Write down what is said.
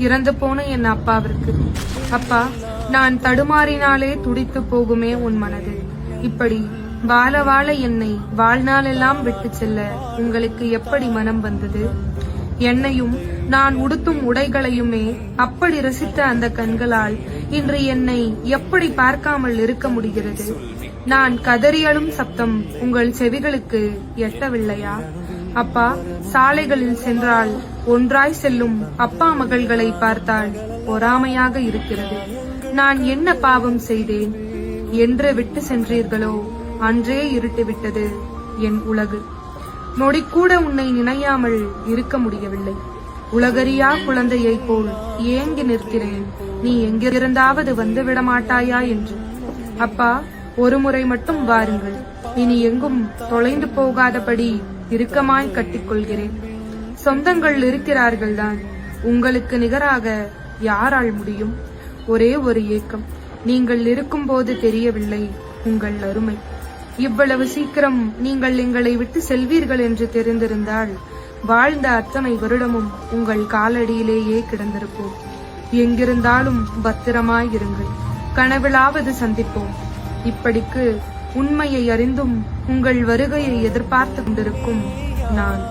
இறந்து போன என் அப்பாவிற்கு. அப்பா, நான் தடுமாறினாலே துடித்து போகுமே உன் மனது. இப்படி வாழ வாழ என்னை வாழ்நாளெல்லாம் விட்டு செல்ல உங்களுக்கு எப்படி மனம் வந்தது? என்னையும் நான் உடுத்தும் உடைகளையுமே அப்படி ரசித்த அந்த கண்களால் இன்று என்னை எப்படி பார்க்காமல் இருக்க முடிகிறது? நான் கதறியலும் சப்தம் உங்கள் செவிகளுக்கு எட்டவில்லையா? அப்பா, சாலைகளில் சென்றால் ஒன்றாய் செல்லும் அப்பா மகள்களை பார்த்தால் பொறாமையாக இருக்கிறது. நான் என்ன பாவம் செய்தேன்? என்று விட்டு சென்றீர்களோ அன்றே இருட்டுவிட்டது என் உலகு. நொடிக்கூட உன்னை நினையாமல் இருக்க முடியவில்லை. உலகறியா குழந்தையைப் போல் ஏங்கி நிற்கிறேன், நீ எங்கிருந்தாவது வந்துவிட மாட்டாயா என்று. அப்பா, ஒரு முறை மட்டும் வாருங்கள். இனி எங்கும் தொலைந்து போகாதபடி இறுக்கமாய் கட்டிக்கொள்கிறேன். சொந்தங்கள் இருக்கிறார்கள் தான், உங்களுக்கு நிகராக யாரால் முடியும்? ஒரே ஒரு ஏக்கம், நீங்கள் இருக்கும்போது தெரியவில்லை உங்கள் அருமை. இவ்வளவு சீக்கிரம் நீங்கள் எங்களை விட்டு செல்வீர்கள் என்று தெரிந்திருந்தால் வாழ்ந்த அத்தனை வருடமும் உங்கள் காலடியிலேயே கிடந்திருப்போம். எங்கிருந்தாலும் பத்திரமாயிருங்கள், கனவிலாவது சந்திப்போம். இப்படிக்கு உண்மையை அறிந்தும் உங்கள் வருகையை எதிர்பார்த்து கொண்டிருக்கும் நான்.